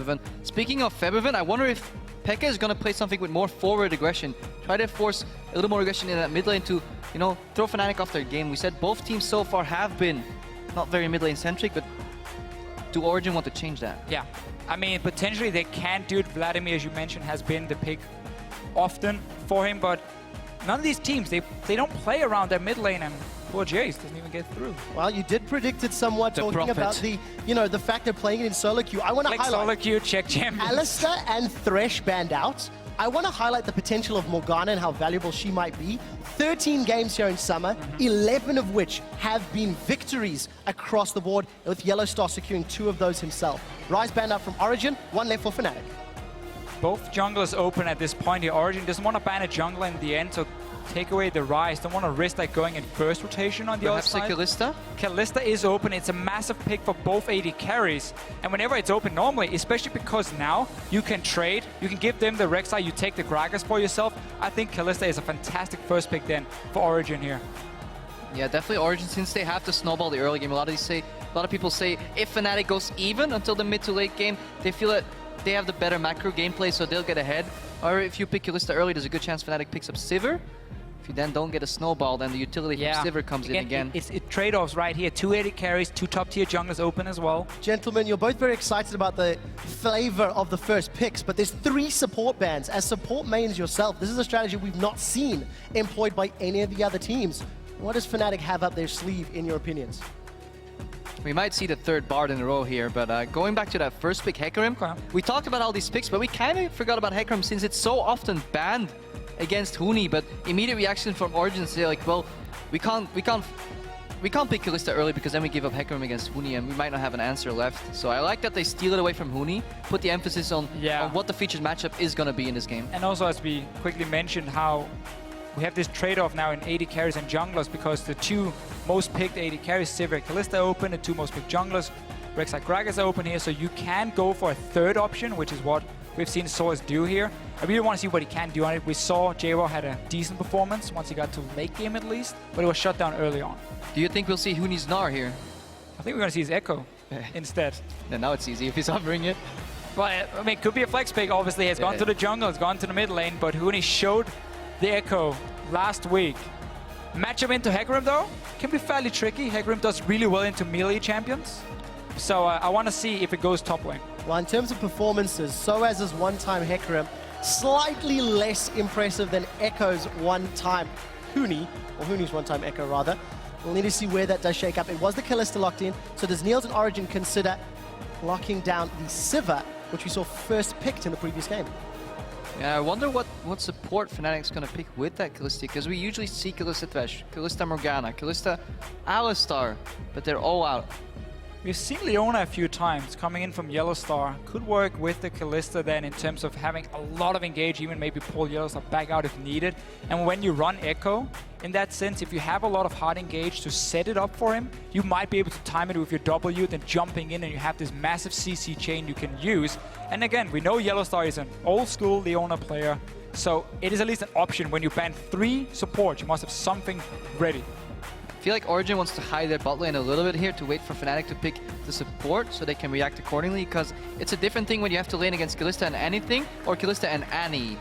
Febiven. Speaking of Febiven, I wonder if Pekka is going to play something with more forward aggression. Try to force a little more aggression in that mid lane to, you know, throw Fnatic off their game. We said both teams so far have been not very mid lane centric, but do Origin want to change that? Yeah. I mean, potentially they can do it. Vladimir, as you mentioned, has been the pick often for him, but none of these teams, they don't play around their mid lane, and poor Jace doesn't even get through. Well, you did predict it somewhat, talking about the, you know, the fact they're playing it in solo queue. I want to highlight solo queue, check champions. Alistair and Thresh banned out. I want to highlight the potential of Morgana and how valuable she might be. 13 games here in summer, 11 of which have been victories across the board, with Yellowstar securing 2 of those himself. Ryze banned out from Origin, 1 left for Fnatic. Both junglers open at this point here. Origin doesn't want to ban a jungler in the end, so take away the Ryze. Don't want to risk like going in first rotation on the other side. Perhaps Kalista? Kalista is open. It's a massive pick for both AD carries. And whenever it's open normally, especially because now you can trade, you can give them the Rek'Sai, you take the Gragas for yourself. I think Kalista is a fantastic first pick then for Origin here. Yeah, definitely Origin, since they have to snowball the early game. A lot of people say if Fnatic goes even until the mid to late game, they feel that they have the better macro gameplay, so they'll get ahead. Or if you pick Kalista early, there's a good chance Fnatic picks up Sivir. If you then don't get a snowball, then the utility from Sivir comes in again. It's trade-offs right here. 2 AD carries, 2 top-tier junglers open as well. Gentlemen, you're both very excited about the flavor of the first picks, but there's 3 support bans. As support mains yourself, this is a strategy we've not seen employed by any of the other teams. What does Fnatic have up their sleeve, in your opinions? We might see the 3rd Bard in a row here, but going back to that first pick, Hecarim, we talked about all these picks, but we kind of forgot about Hecarim since it's so often banned against Huni. But immediate reaction from Origin say like, well, we can't pick Kalista early because then we give up Hecarim against Huni and we might not have an answer left. So I like that they steal it away from Huni, put the emphasis on what the featured matchup is going to be in this game. And also, as we quickly mentioned, how we have this trade-off now in AD carries and junglers, because the 2 most picked AD carries, Sivir and Kalista open, the 2 most picked junglers, Rek'Sai Gragas open here, so you can go for a 3rd option, which is what we've seen Soaz do here. I really want to see what he can do on it. We saw J-Raw had a decent performance once he got to late game at least, but it was shut down early on. Do you think we'll see Huni's Gnar here? I think we're going to see his Echo instead. Then now it's easy if he's offering it. Well, I mean, it could be a flex pick. Obviously, he's gone to the jungle, it's gone to the mid lane, but Huni showed the Echo last week. Matchup into Hecarim, though, can be fairly tricky. Hecarim does really well into melee champions. So I want to see if it goes top lane. Well, in terms of performances, Soaz's one-time Hecarim, slightly less impressive than Echo's one-time Huni, or Huni's one-time Echo, rather. We'll need to see where that does shake up. It was the Kalista locked in, so does Niels and Origin consider locking down the Sivir, which we saw first picked in the previous game? Yeah, I wonder what support Fnatic's going to pick with that Kalista, because we usually see Kalista Thresh, Kalista Morgana, Kalista Alistar, but they're all out. We've seen Leona a few times coming in from Yellowstar. Could work with the Kalista then in terms of having a lot of engage, even maybe pull Yellowstar back out if needed. And when you run Echo, in that sense, if you have a lot of hard engage to set it up for him, you might be able to time it with your W, then jumping in, and you have this massive CC chain you can use. And again, we know Yellowstar is an old school Leona player, so it is at least an option. When you ban 3 supports, you must have something ready. I feel like Origin wants to hide their bot lane a little bit here to wait for Fnatic to pick the support so they can react accordingly, because it's a different thing when you have to lane against Kalista and anything or Kalista and Annie.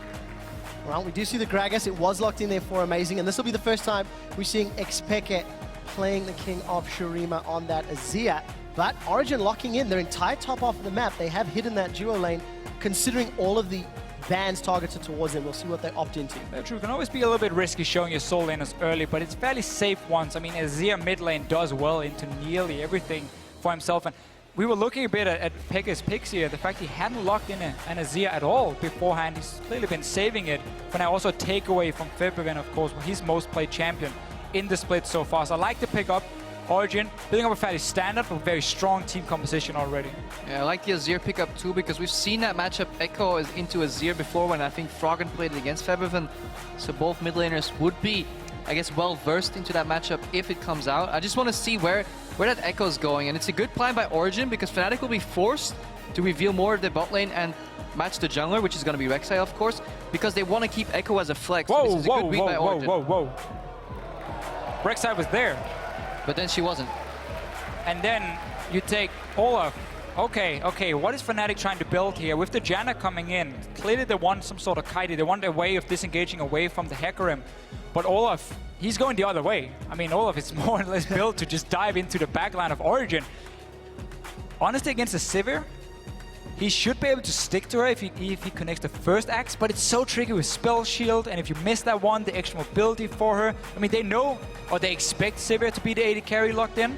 Well, we do see the Gragas. It was locked in there for Amazing, and this will be the first time we're seeing Xpeke playing the King of Shurima on that Azir. But Origin locking in their entire top half of the map. They have hidden that duo lane, considering all of the bans targeted towards them. We'll see what they opt into. Very true. It can always be a little bit risky showing your soul laners early, but it's fairly safe once. I mean, Azir mid lane does well into nearly everything for himself. And we were looking a bit at Pekka's picks here. The fact he hadn't locked in an Azir at all beforehand. He's clearly been saving it. For now, also a takeaway from Febiven, of course, his most played champion in the split so far. So I like to pick up Origin, building up a fairly standard but very strong team composition already. Yeah, I like the Azir pickup too, because we've seen that matchup Echo is into Azir before when I think Froggen played it against Febiven. So both mid laners would be, I guess, well versed into that matchup if it comes out. I just want to see where that Echo is going, and it's a good plan by Origin because Fnatic will be forced to reveal more of their bot lane and match the jungler, which is going to be Rek'Sai, of course, because they want to keep Echo as a flex. Whoa, this is a good read by Origin. whoa. Rek'Sai was there. But then she wasn't. And then you take Olaf Okay, what is Fnatic trying to build here? With the Janna coming in, clearly they want some sort of kiting. They want a way of disengaging away from the Hecarim. But Olaf, he's going the other way. I mean, Olaf is more or less built to just dive into the backline of Origin. Honestly, against the Sivir, he should be able to stick to her if he connects the first axe, but it's so tricky with Spell Shield, and if you miss that one, the extra mobility for her. I mean, they know, or they expect Sivir to be the AD carry locked in.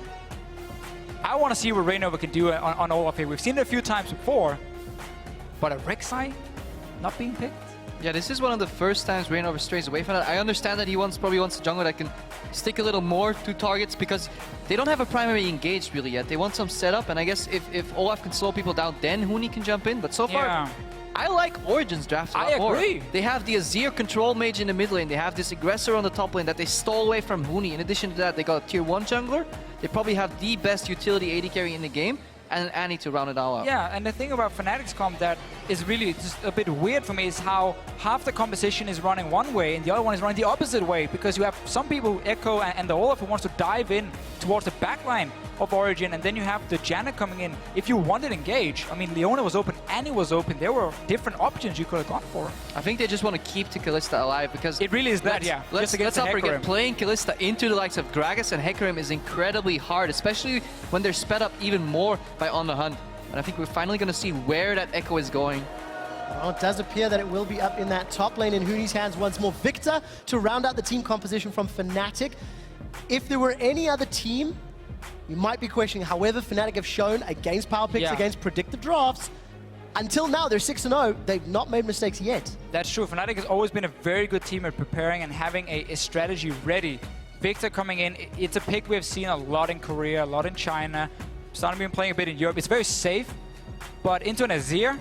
I want to see what Reignover can do on Olaf here. We've seen it a few times before, but a Rek'Sai not being picked? Yeah, this is one of the first times Reignover strays away from that. I understand that he probably wants a jungler that can stick a little more to targets because they don't have a primary engaged really yet. They want some setup, and I guess if Olaf can slow people down, then Huni can jump in. But so far, I like Origin's draft a lot more. I agree. They have the Azir control mage in the mid lane. They have this aggressor on the top lane that they stole away from Huni. In addition to that, they got a tier 1 jungler. They probably have the best utility AD carry in the game, and Annie to round it all out. Yeah, and the thing about Fnatic's comp that is really just a bit weird for me is how half the composition is running one way and the other one is running the opposite way, because you have some people, Echo and the Olaf, who wants to dive in towards the backline of Origin, and then you have the Janna coming in. If you wanted engage, I mean, Leona was open, Annie was open, there were different options you could have gone for. I think they just want to keep the Kalista alive because it really is that, yeah. Let's not forget, playing Kalista into the likes of Gragas and Hecarim is incredibly hard, especially when they're sped up even more by On the Hunt. And I think we're finally going to see where that Echo is going. Well, it does appear that it will be up in that top lane in Huni's hands once more. Victor to round out the team composition from Fnatic. If there were any other team, you might be questioning. However, Fnatic have shown against power picks, against predicted drafts, until now they're 6-0. They've not made mistakes yet. That's true. Fnatic has always been a very good team at preparing and having a strategy ready. Victor coming in, it's a pick we've seen a lot in Korea, a lot in China. Starting been playing a bit in Europe. It's very safe, but into an Azir,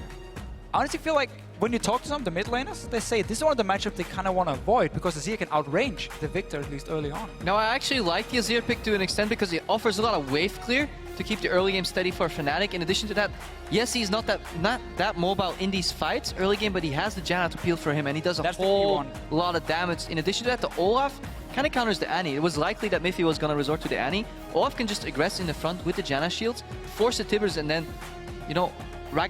I honestly feel like when you talk to some of the mid laners, they say this is one of the matchups they kind of want to avoid because Azir can outrange the Victor, at least early on. Now, I actually like the Azir pick to an extent because it offers a lot of wave clear to keep the early game steady for Fnatic. In addition to that, yes, he's not that mobile in these fights early game, but he has the Janna to peel for him, and he does a whole lot of damage. In addition to that, the Olaf kind of counters the Annie. It was likely that Miffy was going to resort to the Annie. Olaf can just aggress in the front with the Janna shields, force the Tibbers, and then, you know, Ragnar